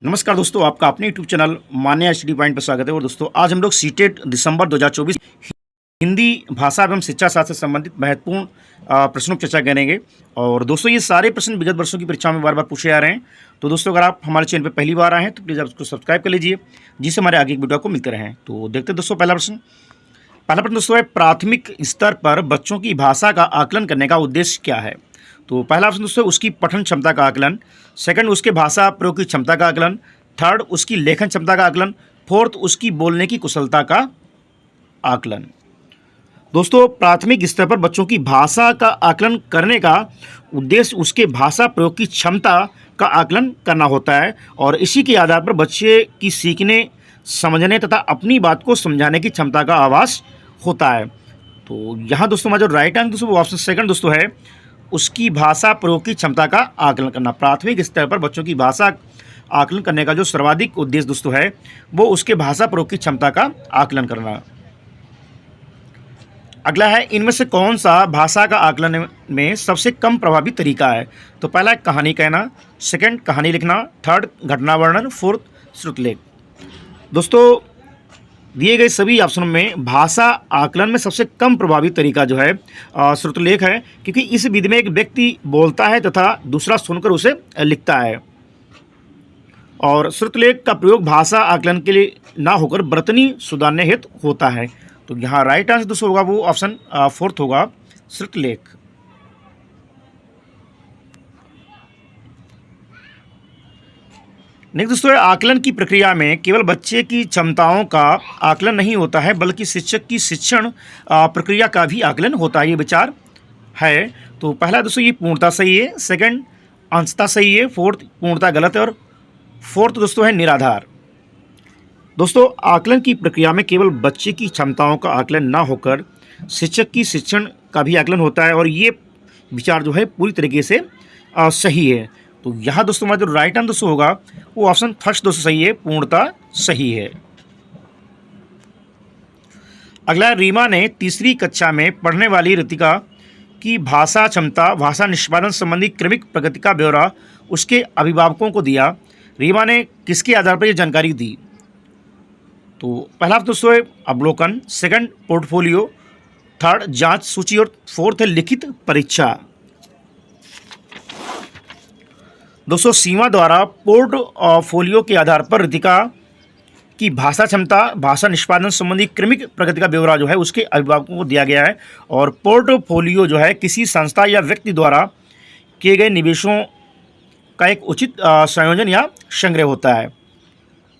नमस्कार दोस्तों, आपका अपने यूट्यूब चैनल मान्या स्टडी पॉइंट पर स्वागत है। और दोस्तों आज हम लोग सीटेट दिसंबर 2024 हिंदी भाषा एवं शिक्षा शास्त्र से संबंधित महत्वपूर्ण प्रश्नों पर चर्चा करेंगे। और दोस्तों ये सारे प्रश्न विगत वर्षों की परीक्षा में बार बार पूछे जा रहे हैं। तो दोस्तों अगर आप हमारे चैनल पर पहली बार आए हैं तो प्लीज़ आप उसको सब्सक्राइब कर लीजिए, जिससे हमारे आगे की वीडियो को मिलते रहें। तो देखते हैं दोस्तों पहला प्रश्न दोस्तों है, प्राथमिक स्तर पर बच्चों की भाषा का आकलन करने का उद्देश्य क्या है। तो पहला ऑप्शन दोस्तों उसकी पठन क्षमता का आकलन, सेकंड उसके भाषा प्रयोग की क्षमता का आकलन, थर्ड उसकी लेखन क्षमता का आकलन, फोर्थ उसकी बोलने की कुशलता का आकलन। दोस्तों प्राथमिक स्तर पर बच्चों की भाषा का आकलन करने का उद्देश्य उसके भाषा प्रयोग की क्षमता का आकलन करना होता है और इसी के आधार पर बच्चे की सीखने, समझने तथा अपनी बात को समझाने की क्षमता का आभास होता है। तो यहाँ दोस्तों हमारा जो राइट आंसर दोस्तों वो ऑप्शन सेकंड दोस्तों है, उसकी भाषा प्रयोग की क्षमता का आकलन करना। प्राथमिक स्तर पर बच्चों की भाषा आकलन करने का जो सर्वाधिक उद्देश्य दोस्तों है वो उसके भाषा प्रयोग की क्षमता का आकलन करना। अगला है, इनमें से कौन सा भाषा का आकलन में सबसे कम प्रभावी तरीका है। तो पहला है कहानी कहना, सेकंड कहानी लिखना, थर्ड घटना वर्णन, फोर्थ श्रुतलेख। दोस्तों दिए गए सभी ऑप्शनों में भाषा आकलन में सबसे कम प्रभावी तरीका जो है श्रुतलेख है, क्योंकि इस विधि में एक व्यक्ति बोलता है तथा दूसरा सुनकर उसे लिखता है। और श्रुतलेख का प्रयोग भाषा आकलन के लिए ना होकर वर्तनी सुधारने हेतु होता है। तो यहाँ राइट आंसर दोस्तों होगा वो ऑप्शन फोर्थ होगा, श्रुतलेख। नेक्स्ट दोस्तों है, आकलन की प्रक्रिया में केवल बच्चे की क्षमताओं का आकलन नहीं होता है बल्कि शिक्षक की शिक्षण प्रक्रिया का भी आकलन होता है, ये विचार है। तो पहला दोस्तों ये पूर्णता सही है, सेकंड अंशता सही है, फोर्थ पूर्णता गलत है और फोर्थ दोस्तों है निराधार। दोस्तों आकलन की प्रक्रिया में केवल बच्चे की क्षमताओं का आकलन ना होकर शिक्षक की शिक्षण का भी आकलन होता है और ये विचार जो है पूरी तरीके से सही है। तो यहाँ दोस्तों हमारा जो राइट आंसर दोस्तों होगा वो ऑप्शन फर्स्ट दोस्तों सही है, पूर्णता सही है। अगला, रीमा ने तीसरी कक्षा में पढ़ने वाली रितिका की भाषा क्षमता, भाषा निष्पादन संबंधी क्रमिक प्रगति का ब्यौरा उसके अभिभावकों को दिया। रीमा ने किसके आधार पर यह जानकारी दी। तो पहला दोस्तों है अवलोकन, सेकंड पोर्टफोलियो, थर्ड जांच सूची और फोर्थ है लिखित परीक्षा। दोस्तों सीमा द्वारा पोर्टफोलियो के आधार पर रितिका की भाषा क्षमता, भाषा निष्पादन संबंधी क्रमिक प्रगति का ब्यौरा जो है उसके अभिभावकों को दिया गया है। और पोर्टफोलियो जो है किसी संस्था या व्यक्ति द्वारा किए गए निवेशों का एक उचित संयोजन या संग्रह होता है।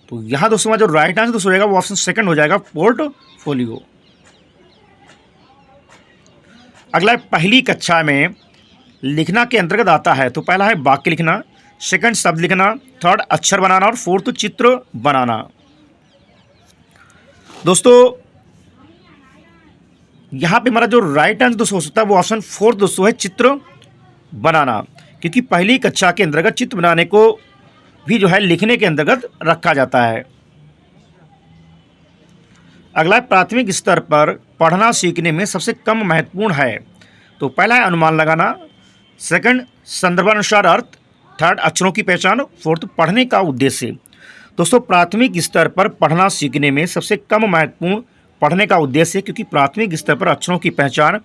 तो यहाँ दोस्तों हमारा जो राइट आंसर दोस्तों रहेगा वो ऑप्शन सेकंड हो जाएगा, पोर्टफोलियो। अगला, पहली कक्षा में लिखना के अंतर्गत आता है। तो पहला है वाक्य लिखना, सेकंड शब्द लिखना, थर्ड अक्षर बनाना और फोर्थ चित्र बनाना। दोस्तों यहां पे हमारा जो राइट आंसर दोस्तों हो सकता है वो ऑप्शन फोर्थ दोस्तों है, चित्र बनाना, क्योंकि पहली कक्षा के अंतर्गत चित्र बनाने को भी जो है लिखने के अंतर्गत रखा जाता है। अगला, प्राथमिक स्तर पर पढ़ना सीखने में सबसे कम महत्वपूर्ण है। तो पहला है अनुमान लगाना, सेकंड संदर्भानुसार अर्थ, थर्ड अक्षरों की पहचान, फोर्थ पढ़ने का उद्देश्य। दोस्तों प्राथमिक स्तर पर पढ़ना सीखने में सबसे कम महत्वपूर्ण पढ़ने का उद्देश्य है, क्योंकि प्राथमिक स्तर पर अक्षरों की पहचान,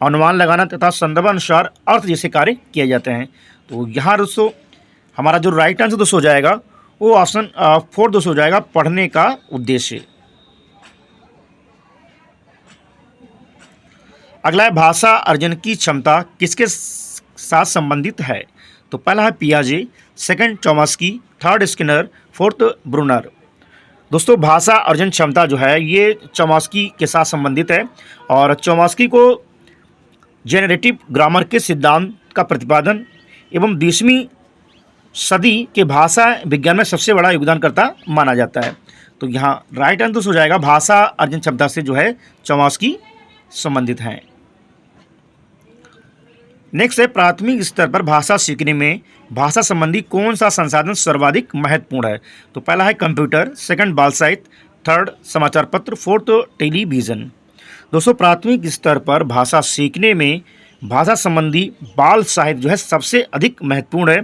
अनुमान लगाना तथा संदर्भानुसार अर्थ जैसे कार्य किए जाते हैं। तो यहाँ दोस्तों हमारा जो राइट आंसर दोस्तों हो जाएगा वो ऑप्शन फोर्थ दोस्तों हो जाएगा, पढ़ने का उद्देश्य। अगला है, भाषा अर्जन की क्षमता किसके साथ संबंधित है। तो पहला है पियाजे, second Chomsky, third Skinner, fourth Bruner. दोस्तों भाषा अर्जन क्षमता जो है ये चॉम्स्की के साथ संबंधित है और चॉम्स्की को जेनरेटिव ग्रामर के सिद्धांत का प्रतिपादन एवं 20वीं सदी के भाषा विज्ञान में सबसे बड़ा योगदानकर्ता माना जाता है। तो यहाँ राइट आंसर हो जाएगा, भाषा अर्जन क्षमता से जो है चॉम्स्की संबंधित हैं। नेक्स्ट है, प्राथमिक स्तर पर भाषा सीखने में भाषा संबंधी कौन सा संसाधन सर्वाधिक महत्वपूर्ण है। तो पहला है कंप्यूटर, सेकंड बाल साहित्य, थर्ड समाचार पत्र, फोर्थ टेलीविज़न। दोस्तों प्राथमिक स्तर पर भाषा सीखने में भाषा संबंधी बाल साहित्य जो है सबसे अधिक महत्वपूर्ण है,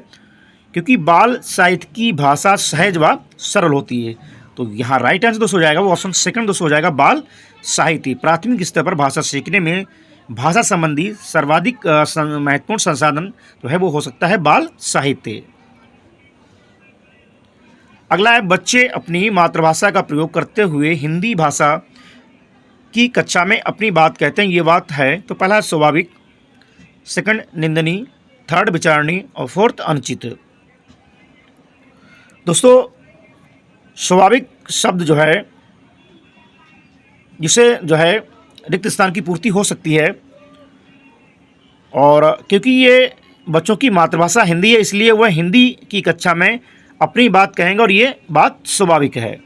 क्योंकि बाल साहित्य की भाषा सहज व सरल होती है। तो यहाँ राइट आंसर दोस्तों हो जाएगा वो ऑप्शन सेकंड दोस्तों हो जाएगा बाल साहित्य। प्राथमिक स्तर पर भाषा सीखने में भाषा संबंधी सर्वाधिक महत्वपूर्ण संसाधन जो है वो हो सकता है बाल साहित्य। अगला है बच्चे अपनी मातृभाषा का प्रयोग करते हुए हिंदी भाषा की कक्षा में अपनी बात कहते हैं, ये बात है। तो पहला है स्वाभाविक, सेकंड निंदनीय, थर्ड विचारणीय और फोर्थ अनुचित। दोस्तों स्वाभाविक शब्द जो है जिसे जो है रिक्त स्थान की पूर्ति हो सकती है, और क्योंकि ये बच्चों की मातृभाषा हिंदी है इसलिए वह हिंदी की कक्षा में अपनी बात कहेंगे और ये बात स्वाभाविक है।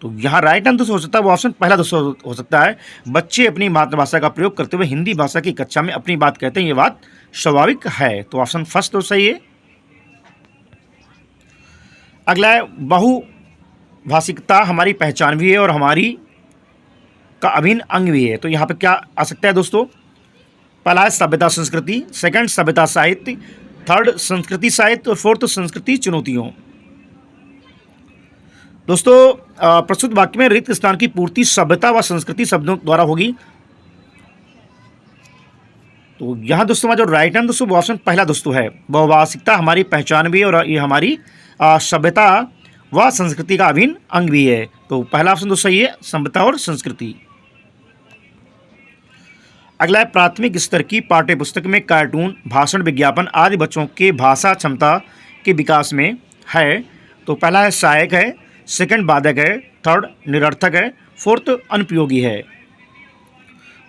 तो यहाँ राइट आंसर हो सकता है वो ऑप्शन पहला दोस्तों हो सकता है बच्चे अपनी मातृभाषा का प्रयोग करते हुए हिंदी भाषा की कक्षा में अपनी बात कहते हैं, ये बात स्वाभाविक है। तो ऑप्शन फर्स्ट तो सही है। अगला है बहुभाषिकता हमारी पहचान भी है और हमारी का अभिन्न अंग भी है। तो यहाँ पे क्या आ सकता है दोस्तों, पहला है सभ्यता संस्कृति, सेकंड सभ्यता साहित्य, थर्ड संस्कृति साहित्य और फोर्थ संस्कृति चुनौतियों। दोस्तों प्रस्तुत वाक्य में रिक्त स्थान की पूर्ति सभ्यता व संस्कृति शब्दों द्वारा होगी। तो यहाँ दोस्तों हमारा जो राइट आंसर दोस्तों वो ऑप्शन पहला दोस्तों है बहुभाषिकता हमारी पहचान भी है और ये हमारी सभ्यता व संस्कृति का अभिन्न अंग भी है। तो पहला ऑप्शन दोस्तों सही है सभ्यता और संस्कृति। अगला है प्राथमिक स्तर की पाठ्यपुस्तक में कार्टून, भाषण, विज्ञापन आदि बच्चों के भाषा क्षमता के विकास में है। तो पहला है सहायक है, सेकंड बाधक है, थर्ड निरर्थक है, फोर्थ अनुपयोगी है।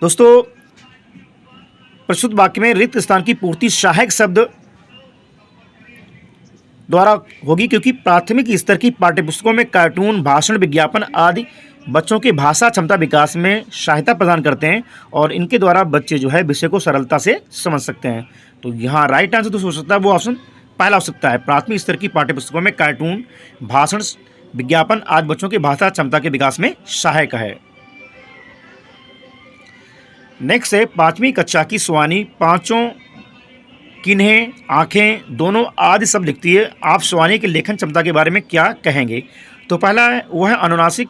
दोस्तों प्रस्तुत वाक्य में रिक्त स्थान की पूर्ति सहायक शब्द द्वारा होगी क्योंकि प्राथमिक स्तर की पाठ्यपुस्तकों में कार्टून, भाषण, विज्ञापन आदि बच्चों के भाषा क्षमता विकास में सहायता प्रदान करते हैं और इनके द्वारा बच्चे जो है विषय को सरलता से समझ सकते हैं। तो यहाँ राइट आंसर तो हो सकता है वो ऑप्शन पहला हो सकता है प्राथमिक स्तर की पाठ्यपुस्तकों में कार्टून, भाषण, विज्ञापन आदि बच्चों की भाषा क्षमता के विकास में सहायक है। नेक्स्ट है पांचवी कक्षा की शिवानी पांचों किन्हें, आंखें, दोनों आदि शब्द लिखती है। आप शिवानी की लेखन क्षमता के बारे में क्या कहेंगे। तो पहला है वह अनुनासिक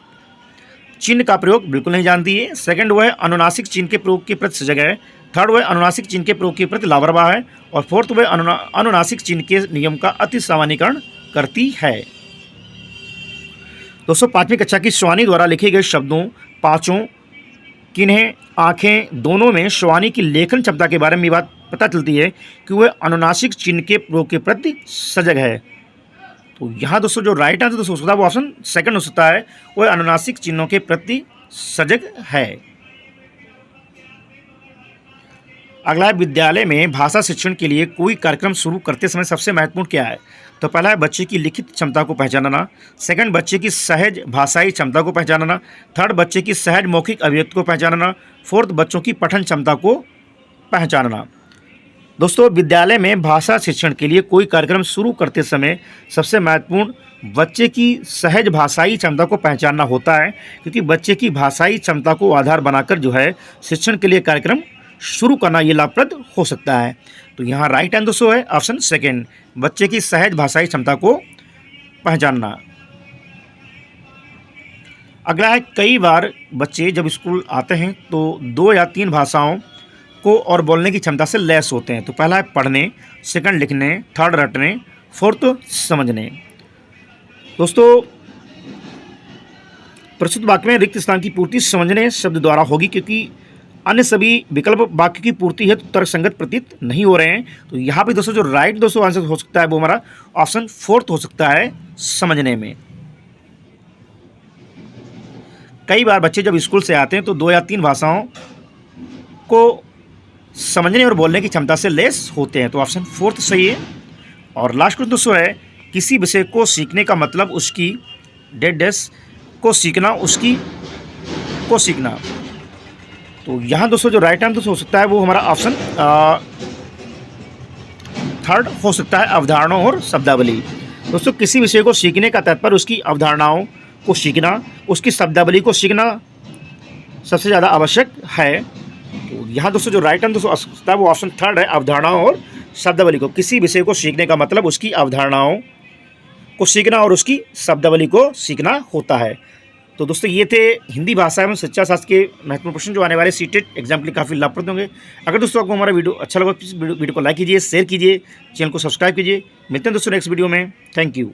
चिन्ह का प्रयोग बिल्कुल नहीं जानती है, सेकंड वह अनुनासिक चिन्ह के प्रयोग के प्रति सजग है, थर्ड वह अनुनासिक चिन्ह के प्रयोग के प्रति लापरवाह है और फोर्थ वह अनुनासिक चिन्ह के नियम का अति सामान्यीकरण करती है। दोस्तों पांचवी कक्षा की शिवानी द्वारा लिखे गए शब्दों पांचों किन्हें, आंखें, दोनों में शिवानी की लेखन क्षमता के बारे में ये बात पता चलती है कि वह अनुनासिक चिन्ह के प्रयोग के प्रति सजग है। तो यहाँ दोस्तों जो राइट आंसर दोस्तों हो सकता है वो ऑप्शन सेकंड हो सकता है वह अनुनासिक चिन्हों के प्रति सजग है। अगला है विद्यालय में भाषा शिक्षण के लिए कोई कार्यक्रम शुरू करते समय सबसे महत्वपूर्ण क्या है। तो पहला है बच्चे की लिखित क्षमता को पहचानना, सेकंड बच्चे की सहज भाषाई क्षमता को पहचानना, थर्ड बच्चे की सहज मौखिक अभिव्यक्ति को पहचानना, फोर्थ बच्चों की पठन क्षमता को पहचानना। दोस्तों विद्यालय में भाषा शिक्षण के लिए कोई कार्यक्रम शुरू करते समय सबसे महत्वपूर्ण बच्चे की सहज भाषाई क्षमता को पहचानना होता है क्योंकि बच्चे की भाषाई क्षमता को आधार बनाकर जो है शिक्षण के लिए कार्यक्रम शुरू करना ये लाभप्रद हो सकता है। तो यहाँ राइट आंसर दोस्तों है ऑप्शन सेकंड बच्चे की सहज भाषाई क्षमता को पहचानना। अगला है कई बार बच्चे जब स्कूल आते हैं तो 2 या 3 भाषाओं को और बोलने की क्षमता से लैस होते हैं। तो पहला है पढ़ने, सेकंड लिखने, थर्ड रटने, फोर्थ समझने। दोस्तों प्रस्तुत वाक्य में रिक्त स्थान की पूर्ति समझने शब्द द्वारा होगी क्योंकि अन्य सभी विकल्प वाक्य की पूर्ति है तो तर्कसंगत प्रतीत नहीं हो रहे हैं। तो यहाँ पे दोस्तों जो राइट दोस्तों आंसर हो सकता है वो हमारा ऑप्शन फोर्थ हो सकता है समझने में। कई बार बच्चे जब स्कूल से आते हैं तो 2 या 3 भाषाओं को समझने और बोलने की क्षमता से लेस होते हैं। तो ऑप्शन फोर्थ सही है। और लास्ट क्वेश्चन दोस्तों है किसी विषय को सीखने का मतलब उसकी डेस को सीखना, उसकी को सीखना। तो यहाँ दोस्तों जो राइट आंसर हो सकता है वो हमारा ऑप्शन थर्ड हो सकता है अवधारणाओं और शब्दावली। दोस्तों किसी विषय को सीखने का तात्पर्य उसकी अवधारणाओं को सीखना, उसकी शब्दावली को सीखना सबसे ज़्यादा आवश्यक है। तो यहाँ दोस्तों जो राइट आंसर हो सकता है वो ऑप्शन थर्ड है अवधारणाओं और शब्दावली को, किसी विषय को सीखने का मतलब उसकी अवधारणाओं को सीखना और उसकी शब्दावली को सीखना होता है। तो दोस्तों ये थे हिंदी भाषा एवं शिक्षा शास्त्र के महत्वपूर्ण प्रश्न जो आने वाले सीटेट एग्जाम के लिए काफ़ी लाभप्रद होंगे। अगर दोस्तों आपको हमारा वीडियो अच्छा लगा तो वीडियो को लाइक कीजिए, शेयर कीजिए, चैनल को सब्सक्राइब कीजिए। मिलते हैं दोस्तों नेक्स्ट वीडियो में। Thank you.